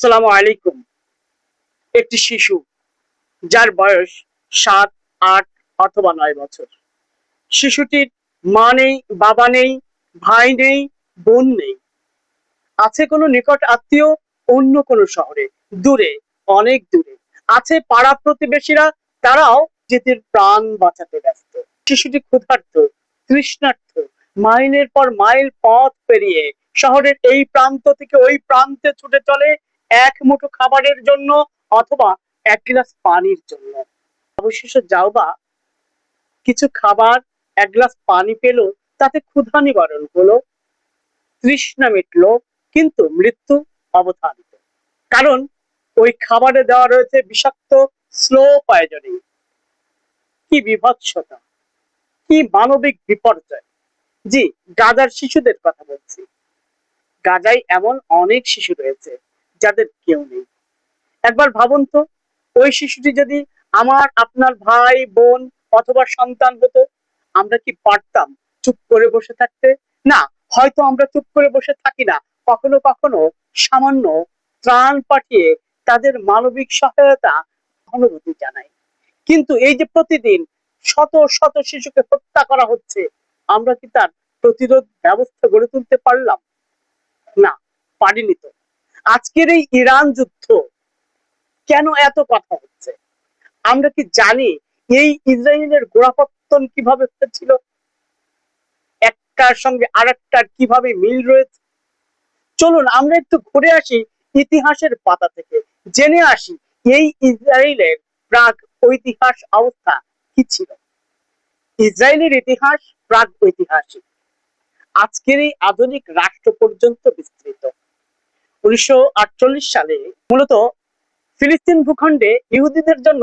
আসসালামু আলাইকুম। একটি শিশু যার বয়স ৭, ৮ অথবা ৯ বছর। শিশুটির মা নেই, বাবা নেই, ভাই নেই, বোন নেই। আছে কোনো নিকট আত্মীয় অন্য কোনো শহরে, দূরে, অনেক দূরে। আছে পাড়া প্রতিবেশীরা, তারাও নিজেদের প্রাণ বাঁচাতে ব্যস্ত। শিশুটি ক্ষুধার্ত, তৃষ্ণার্ত, মাইলের পর মাইল পথ পেরিয়ে শহরের এই প্রান্ত থেকে ওই প্রান্তে ছুটে চলে এক মুঠো খাবারের জন্য অথবা এক গ্লাস পানির জন্য। অবশেষে যাও বা কিছু খাবার, এক গ্লাস পানি পেল, তাতে ক্ষুধা নিবারণ হলো, তৃষ্ণা মিটলো, কিন্তু মৃত্যু অবধারিত। কারণ ওই খাবারে দেওয়া রয়েছে বিষাক্ত স্লো পয়জনিং। কি বিভৎসতা, কি মানবিক বিপর্যয়। জি, গাজার শিশুদের কথা বলছি। গাজায় এমন অনেক শিশু রয়েছে যাদের কেউ নেই। একবার ভাবুন তো, ওই শিশুটি যদি আমার আপনার ভাই বোন অথবা সন্তান হতো, আমরা কি পারতাম চুপ করে বসে থাকতে? না, হয়তো আমরা চুপ করে বসে থাকি না, কখনো কখনো সামান্য ত্রাণ পাঠিয়ে তাদের মানবিক সহায়তা অনুভূতি জানাই। কিন্তু এই যে প্রতিদিন শত শত শিশুকে হত্যা করা হচ্ছে, আমরা কি তার প্রতিরোধ ব্যবস্থা গড়ে তুলতে পারলাম? না, পারিনি তো। আজকের এই ইরান যুদ্ধ কেন এত কথা হচ্ছে? আমরা কি জানি এই ইসরায়েলের গোড়াপত্তন কিভাবে হয়েছিল? একটার সঙ্গে আরেকটার কিভাবে মিল রয়েছে? চলুন আমরা একটু ঘুরে আসি ইতিহাসের পাতা থেকে, জেনে আসি এই ইসরায়েলের প্রাক ঐতিহাস অবস্থা কি ছিল। ইসরায়েলের ইতিহাস প্রাক ঐতিহাসিক, আজকের এই আধুনিক রাষ্ট্র পর্যন্ত বিস্তৃত। ১৯৪৮ সালে মূলত ফিলিস্তিন ভূখণ্ডে ইহুদিদের জন্য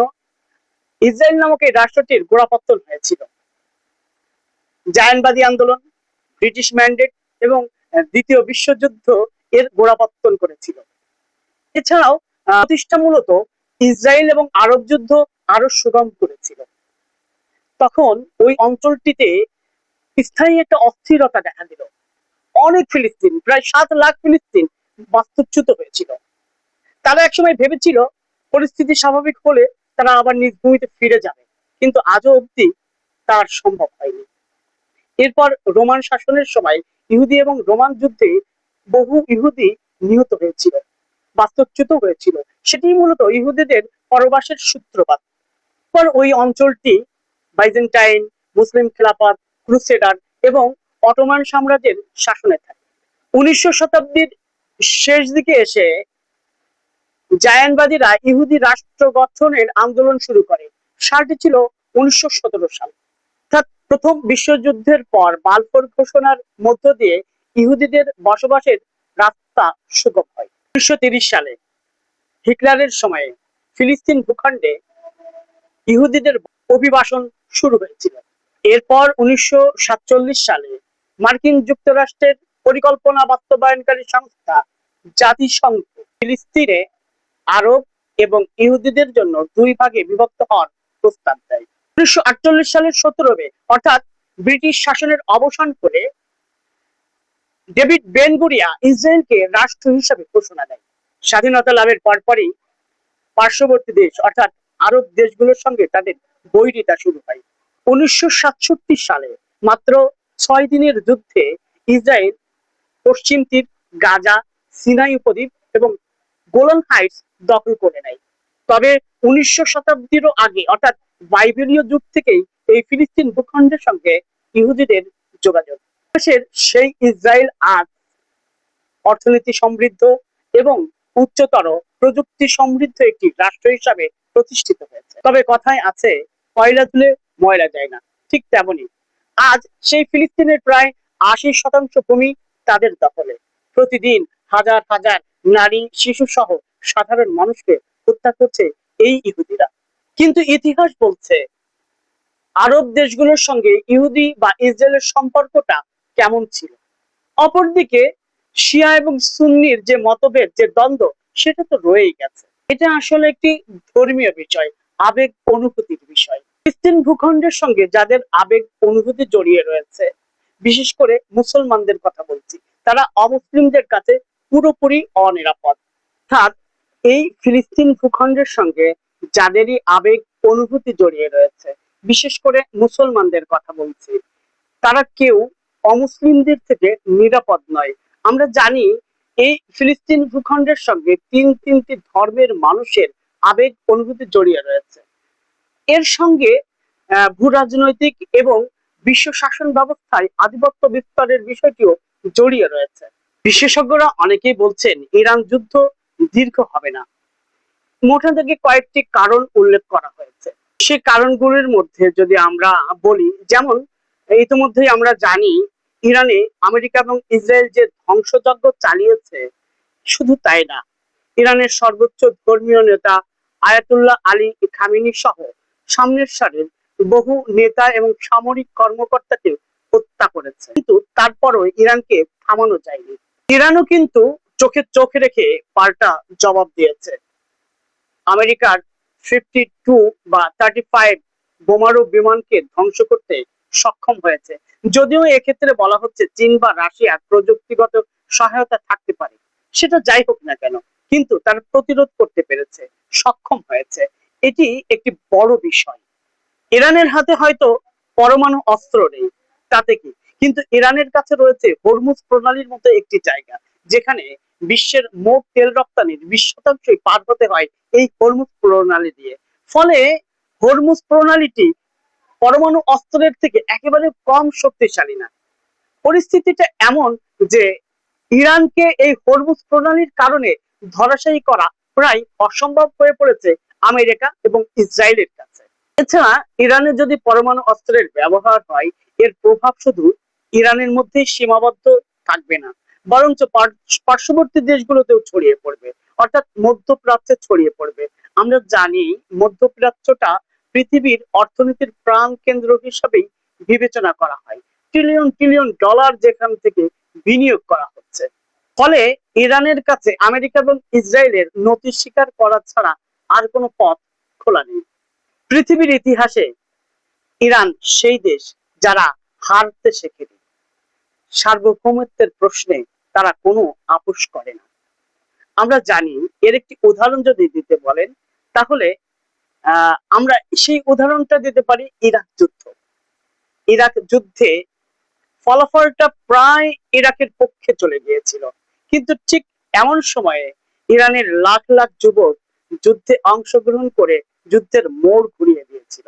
ইসরায়েল নামক এই রাষ্ট্রটির গোড়াপত্তন হয়েছিল। জায়নবাদী আন্দোলন, ব্রিটিশ ম্যান্ডেট এবং দ্বিতীয় বিশ্বযুদ্ধ এর গোড়াপত্তন করেছিল। এছাড়াও প্রতিষ্ঠা মূলত ইসরায়েল এবং আরব যুদ্ধ আরো সুগম করেছিল। তখন ওই অঞ্চলটিতে স্থায়ী একটা অস্থিরতা দেখা দিল। অনেক ফিলিস্তিন, প্রায় ৭ লাখ ফিলিস্তিন বাস্তুচ্যুত হয়েছিল। তারা একসময় ভেবেছিল পরিস্থিতি স্বাভাবিক হলে তারা আবার নিজ ভূমিতে ফিরে যাবে, কিন্তু আজও অব্দি তার সম্ভব হয়নি। এরপর রোমান শাসনের সময় ইহুদি এবং রোমান যুদ্ধে বহু ইহুদি নিহত হয়েছিল, বাস্তুচ্যুত হয়েছিল। সেটি মূলত ইহুদিদের পরবাসের সূত্রপাত। পর ওই অঞ্চলটি বাইজেন্টাইন, মুসলিম খেলাফত, ক্রুসেডার এবং অটোমান সাম্রাজ্যের শাসনে থাকে। ১৯শ শতাব্দীর শেষ দিকে এসে জায়নবাদীরা ইহুদি রাষ্ট্র গঠনের আন্দোলন শুরু করে। সালটি ছিল ১৯১৭ সাল, অর্থাৎ প্রথম বিশ্বযুদ্ধের পর বালফোর ঘোষণার মধ্য দিয়ে ইহুদিদের বসবাসের রাস্তা সুগম হয়। ১৯৩০ সালে হিটলারের সময়ে ফিলিস্তিন ভূখণ্ডে ইহুদিদের অভিবাসন শুরু হয়েছিল। এরপর ১৯৪৭ সালে মার্কিন যুক্তরাষ্ট্রের পরিকল্পনা বাস্তবায়নকারী সংস্থা জাতিসংঘ ফিলিস্তিনে আরব এবং ইহুদিদের জন্য দুই ভাগে বিভক্ত হওয়ার প্রস্তাব দেয়। ১৯৪৮ সালের ১৭ মে, অর্থাৎ ব্রিটিশ শাসনের অবসান করে ডেভিড বেন গুরিয়া ইসরায়েলকে রাষ্ট্র হিসেবে ঘোষণা দেয়। স্বাধীনতা লাভের পরপরই পার্শ্ববর্তী দেশ অর্থাৎ আরব দেশগুলোর সঙ্গে তাদের বৈরিতা শুরু হয়। ১৯৬৭ সালে মাত্র ৬ দিনের যুদ্ধে ইসরায়েল পশ্চিম তীর, গাজা, সিনাই উপদ্বীপ এবং গোলান হাইটস দখল করে নেয়। তবে ১৯শ শতাব্দীরও আগে অর্থাৎ বাইবেলীয় যুগ থেকেই এই ফিলিস্তিন ভূখণ্ডের সঙ্গে ইহুদিদের যোগাযোগ। সেই ইসরায়েল আজ অর্থনীতি সমৃদ্ধ এবং উচ্চতর প্রযুক্তি সমৃদ্ধ একটি রাষ্ট্র হিসাবে প্রতিষ্ঠিত হয়েছে। তবে কথায় আছে, কয়লা তুলে ময়লা যায় না, ঠিক তেমনি আজ সেই ফিলিস্তিনের প্রায় ৮০% ভূমি তাদের দখলে। প্রতিদিন হাজার হাজার নারী, শিশু সহ সাধারণ মানুষকে হত্যা করছে এই ইহুদিরা। কিন্তু ইতিহাস বলছে আরব দেশগুলোর সঙ্গে ইহুদি বা ইসরায়েলের সম্পর্কটা কেমন ছিল। অপরদিকে শিয়া এবং সুন্নির যে মতভেদ, যে দ্বন্দ্ব, সেটা তো রয়েই গেছে। এটা আসলে একটি ধর্মীয় বিষয়, আবেগ অনুভূতির বিষয়। ফিলিস্তিন ভূখণ্ডের সঙ্গে যাদের আবেগ অনুভূতি জড়িয়ে রয়েছে, বিশেষ করে মুসলমানদের কথা বলছি, তারা অমুসলিমদের কাছে পুরোপুরি অনিরাপদ। অর্থাৎ এই ফিলিস্তিন ভূখণ্ডের সঙ্গে যাদেরই আবেগ অনুভূতি জড়িয়ে রয়েছে, বিশেষ করে মুসলমানদের কথা বলছি, তারা কেউ অমুসলিমদের থেকে নিরাপদ নয়। আমরা জানি এই ফিলিস্তিন ভূখণ্ডের সঙ্গে তিনটি ধর্মের মানুষের আবেগ অনুভূতি জড়িয়ে রয়েছে। এর সঙ্গে ভূ রাজনৈতিক এবং বিশ্ব শাসন ব্যবস্থায় আধিপত্য বিস্তারের বিষয়টিও জড়িয়ে রয়েছে। বিশেষজ্ঞরা অনেকেই বলছেন ইরান যুদ্ধ দীর্ঘ হবে না। মোটা থেকে কয়েকটি কারণ উল্লেখ করা হয়েছে। সে কারণগুলির মধ্যে যদি আমরা বলি, যেমন ইতিমধ্যেই আমরা জানি ইরানে আমেরিকা এবং ইসরায়েল যে ধ্বংসযজ্ঞ চালিয়েছে, শুধু তাই না, ইরানের সর্বোচ্চ ধর্মীয় নেতা আয়াতুল্লাহ আলী খামেনি সহ সামনের সারির বহু নেতা এবং সামরিক কর্মকর্তাকে হত্যা করেছে। কিন্তু তারপরও ইরানকে থামানো যায়নি। ইরানও কিন্তু চোখে চোখ রেখে পাল্টা জবাব দিয়েছে। আমেরিকার 52 বা 35 বোমারু বিমানকে ধ্বংস করতে সক্ষম হয়েছে। যদিও এক্ষেত্রে বলা হচ্ছে চীন বা রাশিয়ার প্রযুক্তিগত সহায়তা থাকতে পারে, সেটা যাই হোক না কেন, কিন্তু তারা প্রতিরোধ করতে পেরেছে, সক্ষম হয়েছে। এটি একটি বড় বিষয়। ইরানের হাতে হয়তো পরমাণু অস্ত্র নেই, তাতে কি, কিন্তু ইরানের কাছে রয়েছে হরমুজ প্রণালীর মতো একটি জায়গা, যেখানে বিশ্বের মোট তেল রপ্তানির 20% পার হতে হয় এই হরমুজ প্রণালী দিয়ে। ফলে হরমুজ প্রণালীটি পরমাণু অস্ত্রের থেকে একেবারে কম শক্তিশালী না। পরিস্থিতিটা এমন যে ইরানকে এই হরমুজ প্রণালীর কারণে ধরাশায়ী করা প্রায় অসম্ভব হয়ে পড়েছে আমেরিকা এবং ইসরায়েলের কাছে। এছাড়া ইরানে যদি পরমাণু অস্ত্রের ব্যবহার হয়, এর প্রভাব শুধু ইরানের মধ্যেই সীমাবদ্ধ থাকবে না, বরঞ্চ পার্শ্ববর্তী দেশগুলোতেও ছড়িয়ে পড়বে, অর্থাৎ মধ্যপ্রাচ্যে ছড়িয়ে পড়বে। আমরা জানি মধ্যপ্রাচ্যটা পৃথিবীর অর্থনীতির প্রাণ কেন্দ্র হিসাবেই বিবেচনা করা হয়। ট্রিলিয়ন ট্রিলিয়ন ডলার যেখান থেকে বিনিয়োগ করা হচ্ছে। ফলে ইরানের কাছে আমেরিকা এবং ইসরায়েলের নতি স্বীকার করা ছাড়া আর কোনো পথ খোলা নেই। পৃথিবীর ইতিহাসে ইরান সেই দেশ যারা হারতে শেখেনি। সার্বভৌমত্বের প্রশ্নে তারা কোনো আপোষ করে না। আমরা জানি, এর একটি উদাহরণ যদি দিতে বলেন, তাহলে আমরা সেই উদাহরণটা দিতে পারি ইরাক যুদ্ধ। ইরাক যুদ্ধে ফলাফলটা প্রায় ইরাকের পক্ষে চলে গিয়েছিল, কিন্তু ঠিক এমন সময়ে ইরানের লাখ লাখ যুবক যুদ্ধে অংশগ্রহণ করে যুদ্ধের মোড় ঘুরিয়ে দিয়েছিল।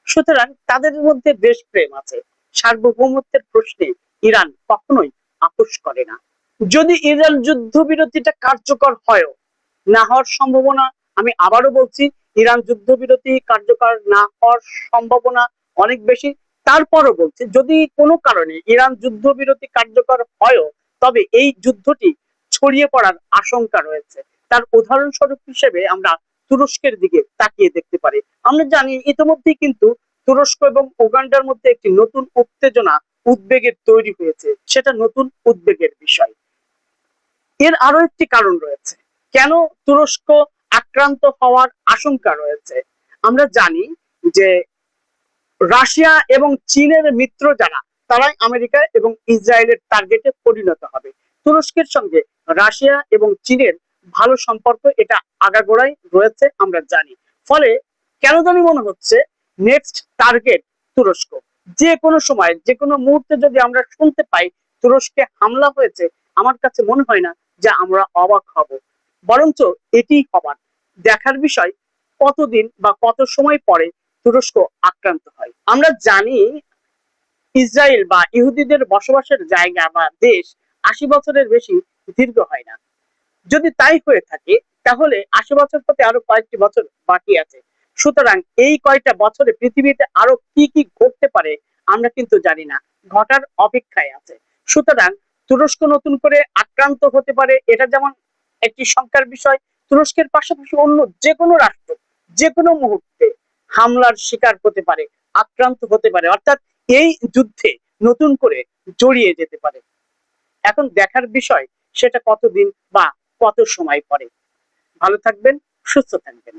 সুতরাং তাদের মধ্যে দেশপ্রেম আছে। সার্বভৌমত্বের প্রশ্নে ইরান কখনোই আপোষ করে না। যদি ইরান যুদ্ধবিরতিটা কার্যকর হয়ও, না হওয়ার সম্ভাবনা, আমি আবারও বলছি, ইরান যুদ্ধবিরতি কার্যকর না হওয়ার সম্ভাবনা অনেক বেশি। তারপরও বলছি, যদি কোনো কারণে ইরান যুদ্ধবিরতি কার্যকর হয়ও, তবে এই যুদ্ধটি ছড়িয়ে পড়ার আশঙ্কা রয়েছে। তার উদাহরণস্বরূপ হিসেবে আমরা তুরস্কের দিকে তাকিয়ে দেখতে পারি। আমরা জানি ইতিমধ্যেই কিন্তু তুরস্ক এবং উগান্ডার মধ্যে একটি নতুন উত্তেজনা, উদ্বেগের তৈরি হয়েছে। সেটা নতুন উদ্বেগের বিষয়। এর আরো একটি কারণ রয়েছে কেন তুরস্ক আক্রান্ত হওয়ার আশঙ্কা রয়েছে। আমরা জানি যে রাশিয়া এবং চীনের মিত্র যারা, তারাই আমেরিকা এবং ইসরায়েলের টার্গেটে পরিণত হবে। তুরস্কের সঙ্গে রাশিয়া এবং চীনের ভালো সম্পর্ক, এটা আগাগোড়াই রয়েছে, আমরা জানি। ফলে কেন জানি মনে হচ্ছে নেক্সট টার্গেট তুরস্ক। যে কোনো সময়, যে কোনো মুহূর্তে যদি আমরা শুনতে পাই তুরস্কে হামলা হয়েছে, আমার কাছে মনে হয় না যে আমরা অবাক হব, বরঞ্চ এটি হবার দেখার বিষয় কতদিন বা কত সময় পরে তুরস্ক আক্রান্ত হয়। আমরা জানি ইসরায়েল বা ইহুদিদের বসবাসের জায়গা বা দেশ 80 বছরের বেশি দীর্ঘ হয় না। যদি তাই হয়ে থাকে, তাহলে 80 বছর হতে আরো কয়েকটি বছর বাকি আছে। সুতরাং এই কয়টা বছরে পৃথিবীতে আরো কি কি ঘটতে পারে আমরা কিন্তু জানি না, ঘটার অপেক্ষায় আছে। সুতরাং তুরস্ক নতুন করে আক্রান্ত হতে পারে, এটা যেমন একটি শঙ্কার বিষয়। তুরস্কের পাশাপাশি অন্য যে কোনো রাষ্ট্র যে কোনো মুহূর্তে হামলার শিকার হতে পারে, আক্রান্ত হতে পারে, অর্থাৎ এই যুদ্ধে নতুন করে জড়িয়ে যেতে পারে। এখন দেখার বিষয় সেটা কতদিন বা কত সময় পরে। ভালো থাকবেন, সুস্থ থাকবেন।